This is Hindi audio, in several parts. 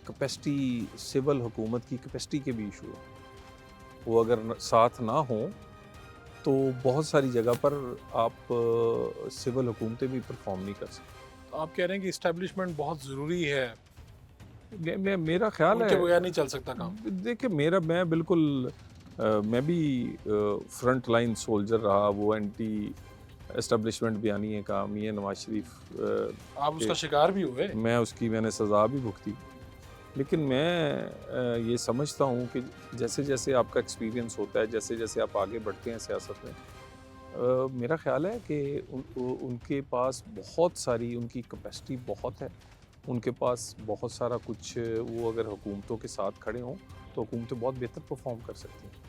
कैपेसिटी, सिविल हुकूमत की कैपेसिटी के भी इशू है। वो अगर साथ ना हो तो बहुत सारी जगह पर आप सिविल हुकूमतें भी परफॉर्म नहीं कर सकते। तो आप कह रहे हैं कि इस्टेब्लिशमेंट बहुत ज़रूरी है, मेरा ख्याल उनके है, बगैर नहीं चल सकता काम। देखिए मैं बिल्कुल मैं भी फ्रंट लाइन सोल्जर रहा, वो एंटी एस्टेब्लिशमेंट बयानिए का मियां नवाज शरीफ आप के उसका शिकार भी हुए। मैंने सज़ा भी भुगती। लेकिन मैं ये समझता हूँ कि जैसे जैसे आपका एक्सपीरियंस होता है, जैसे जैसे आप आगे बढ़ते हैं सियासत में, मेरा ख्याल है कि उनके पास बहुत सारी, उनकी कैपेसिटी बहुत है, उनके पास बहुत सारा कुछ, वो अगर हुकूमतों के साथ खड़े हों तो हुकूमतें बहुत बेहतर परफॉर्म कर सकती हैं।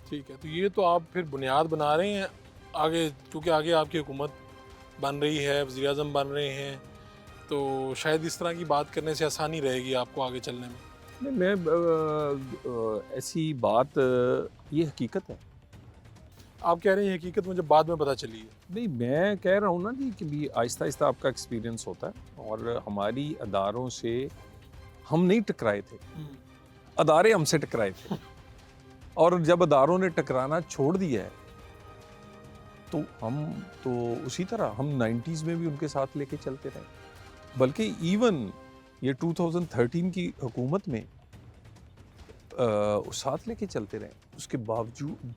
ठीक है, तो ये तो आप फिर बुनियाद बना रहे हैं आगे, क्योंकि आगे आपकी हुकूमत बन रही है, वज़ीर आज़म बन रहे हैं, तो शायद इस तरह की बात करने से आसानी रहेगी आपको आगे चलने में। नहीं, मैं ऐसी बात, ये हकीकत है। आप कह रहे हैं हकीकत मुझे बाद में पता चली है। नहीं, मैं कह रहा हूँ ना कि भी आहिस्ता आहिस्ता आपका एक्सपीरियंस होता है, और हमारी अदारों से हम नहीं टकराए थे, अदारे हमसे टकराए थे। और जब अदारों ने टकराना छोड़ दिया है तो हम तो उसी तरह हम 90s में भी उनके साथ लेके चलते रहे। बल्कि इवन ये 2013 की हुकूमत में साथ लेके चलते रहे। उसके बावजूद,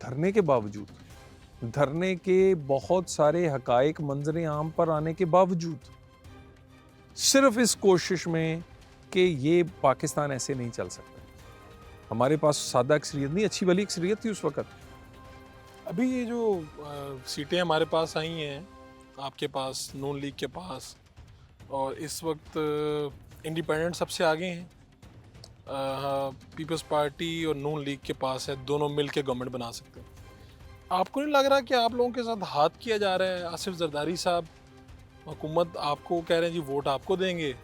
धरने के बहुत सारे हकायक मंजरे आम पर आने के बावजूद, सिर्फ इस कोशिश में कि ये पाकिस्तान ऐसे नहीं चल सकता। हमारे पास सादा अक्सरियत नहीं, अच्छी वाली अक्सरियत थी उस वक़्त। अभी ये जो सीटें हमारे पास आई हैं, आपके पास, नून लीग के पास, और इस वक्त इंडिपेंडेंट सबसे आगे हैं, पीपल्स पार्टी और नून लीग के पास है, दोनों मिल के गवर्नमेंट बना सकते हैं। आपको नहीं लग रहा कि आप लोगों के साथ हाथ किया जा रहा है? आसिफ जरदारी साहब हुकूमत आपको कह रहे हैं जी वोट आपको देंगे,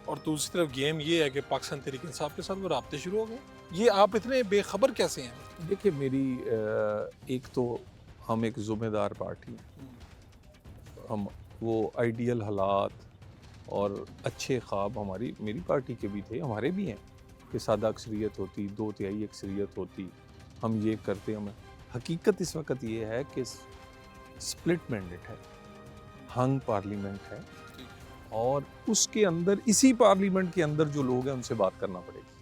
और दूसरी तरफ गेम ये है कि पाकिस्तान तहरीक इंसाफ के साथ वो राब्ते शुरू हो गए। ये आप इतने बेखबर कैसे हैं? देखिए, मेरी एक तो हम एक ज़िम्मेदार पार्टी हैं। हम वो आइडियल हालात और अच्छे ख्वाब मेरी पार्टी के भी थे, हमारे भी हैं, कि सादा अक्सरियत होती, 2/3 अक्सरियत होती, हम ये करते। हम हकीकत इस वक्त ये है कि स्प्लिट मैंडेट है, हंग पार्लियामेंट है, और उसके अंदर, इसी पार्लियामेंट के अंदर जो लोग हैं उनसे बात करना पड़ेगी।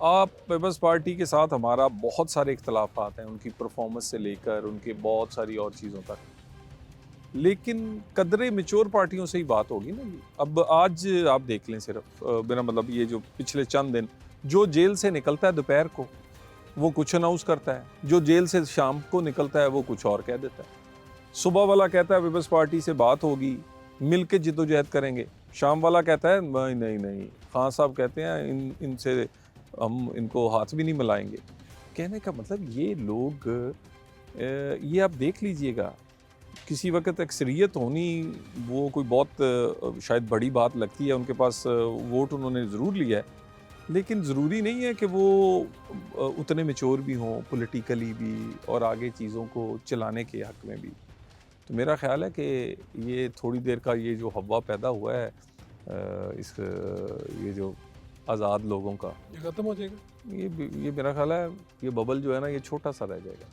आप पीपल्स पार्टी के साथ हमारा बहुत सारे इख्तलाफात हैं, उनकी परफॉर्मेंस से लेकर उनके बहुत सारी और चीज़ों तक, लेकिन कदरे मेच्योर पार्टियों से ही बात होगी ना। अब आज आप देख लें, सिर्फ मेरा मतलब ये जो पिछले चंद दिन, जो जेल से निकलता है दोपहर को वो कुछ अनाउंस करता है, जो जेल से शाम को निकलता है वो कुछ और कह देता है। सुबह वाला कहता है पीपल्स पार्टी से बात होगी, मिल के जिद्दोजहद करेंगे, शाम वाला कहता है नहीं नहीं नहीं, खान साहब कहते हैं इनसे हम इनको हाथ भी नहीं मिलाएंगे। कहने का मतलब ये लोग, ये आप देख लीजिएगा, किसी वक्त अक्सरियत होनी वो कोई बहुत शायद बड़ी बात लगती है, उनके पास वोट उन्होंने ज़रूर लिया है, लेकिन ज़रूरी नहीं है कि वो उतने मैच्योर भी हों पॉलिटिकली भी, और आगे चीज़ों को चलाने के हक़ में भी। तो मेरा ख़्याल है कि ये थोड़ी देर का ये जो हवा पैदा हुआ है, ये जो आज़ाद लोगों का, ये ख़त्म हो जाएगा। ये मेरा ख़्याल है, ये बबल जो है ना, ये छोटा सा रह जाएगा।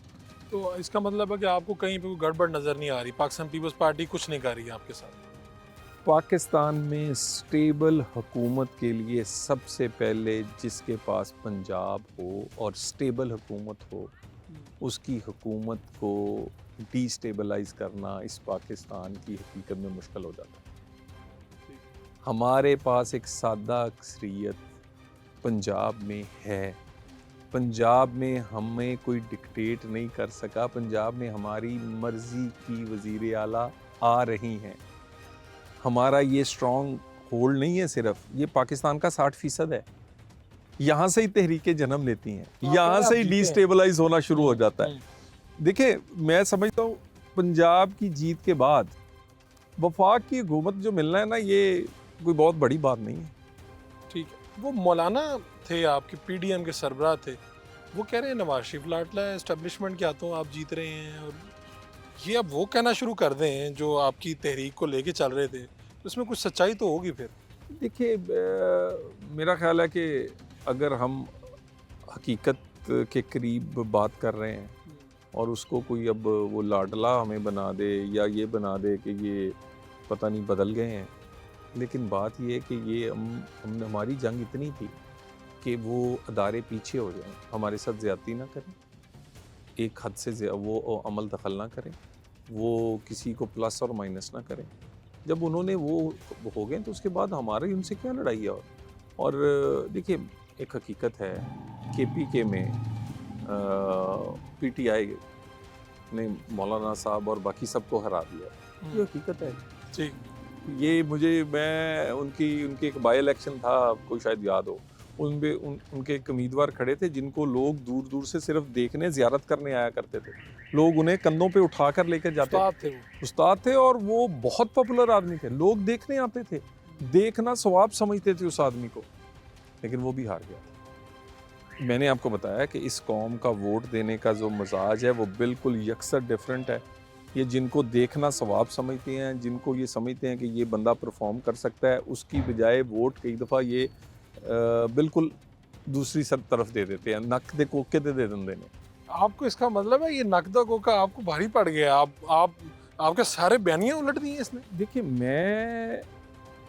तो इसका मतलब है कि आपको कहीं पे कोई गड़बड़ नज़र नहीं आ रही, पाकिस्तान पीपल्स पार्टी कुछ नहीं कर रही है आपके साथ? पाकिस्तान में स्टेबल हुकूमत के लिए सबसे पहले जिसके पास पंजाब हो और स्टेबल हुकूमत हो, उसकी हुकूमत को डिस्टेबलाइज करना इस पाकिस्तान की हकीकत में मुश्किल हो जाता है। हमारे पास एक सादा अक्सरियत पंजाब में है, पंजाब में हमें कोई डिक्टेट नहीं कर सका, पंजाब में हमारी मर्जी की वज़ीर आला आ रही हैं। हमारा ये स्ट्रॉन्ग होल्ड नहीं है, सिर्फ ये पाकिस्तान का 60% है, यहाँ से ही तहरीकें जन्म लेती हैं, यहाँ से ही डिस्टेबलाइज होना शुरू हो जाता है। देखिए, मैं समझता हूँ पंजाब की जीत के बाद वफाक की हुकूमत जो मिलना है ना, ये कोई बहुत बड़ी बात नहीं है। ठीक है, वो मौलाना थे आपके पीडीएम के सरबराह थे, वो कह रहे हैं नवाज शरीफ लाडला है, एस्टेब्लिशमेंट के हाथों आप जीत रहे हैं, और ये अब वो कहना शुरू कर दें जो आपकी तहरीक को लेके चल रहे थे, तो इसमें कुछ सच्चाई तो होगी फिर। देखिए मेरा ख्याल है कि अगर हम हकीकत के करीब बात कर रहे हैं और उसको कोई अब वो लाडला हमें बना दे या ये बना दे कि ये पता नहीं बदल गए हैं, लेकिन बात ये है कि ये हमने हमारी जंग इतनी थी कि वो अदारे पीछे हो जाएं, हमारे साथ ज़्यादती ना करें, एक हद से वो अमल दखल ना करें, वो किसी को प्लस और माइनस ना करें। जब उन्होंने वो हो गए तो उसके बाद हमारी उनसे क्या लड़ाई है। और देखिए एक हकीकत है, KPK में PTI ने मौलाना साहब और बाकी सबको हरा दिया, ये हकीकत है। जी ये मैं उनके एक बाई इलेक्शन था, आपको शायद याद हो, उनके एक उम्मीदवार खड़े थे जिनको लोग दूर दूर से सिर्फ देखने ज़ियारत करने आया करते थे, लोग उन्हें कंधों पे उठा कर लेकर जाते उस्ताद थे वो। उस्ताद थे और वो बहुत पॉपुलर आदमी थे, लोग देखने आते थे, देखना सवाब समझते थे उस आदमी को, लेकिन वो भी हार गया। मैंने आपको बताया कि इस कौम का वोट देने का जो मजाज है वो बिल्कुल यकसर डिफरेंट है। ये जिनको देखना सवाब समझते हैं, जिनको ये समझते हैं कि ये बंदा परफॉर्म कर सकता है, उसकी बजाय वोट कई दफ़ा ये बिल्कुल दूसरी सब तरफ दे देते हैं, नक दे कोके दे देंगे ने। आपको इसका मतलब है ये नकदा कोका आपको भारी पड़ गया, आप आपके सारे बयानियां उलट दी हैं इसने। देखिए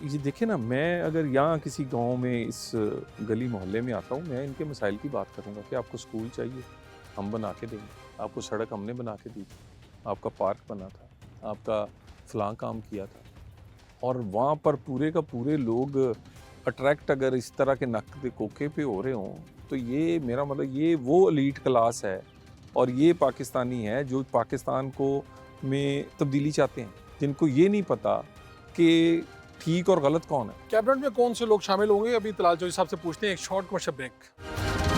ये देखिए ना, मैं अगर यहाँ किसी गांव में इस गली मोहल्ले में आता हूँ, मैं इनके मसाइल की बात करूँगा कि आपको स्कूल चाहिए, हम बना के देंगे, आपको सड़क हमने बना के दी, आपका पार्क बना था, आपका फलां काम किया था। और वहाँ पर पूरे का पूरे लोग अट्रैक्ट अगर इस तरह के नक कोके पे हो रहे हों, तो ये मेरा मतलब ये वो एलीट क्लास है और ये पाकिस्तानी है जो पाकिस्तान को में तब्दीली चाहते हैं, जिनको ये नहीं पता कि ठीक और गलत कौन है। कैबिनेट में कौन से लोग शामिल होंगे, अभी तलाल चौधरी साहब से पूछते हैं, एक शॉर्ट कमर्शियल ब्रेक।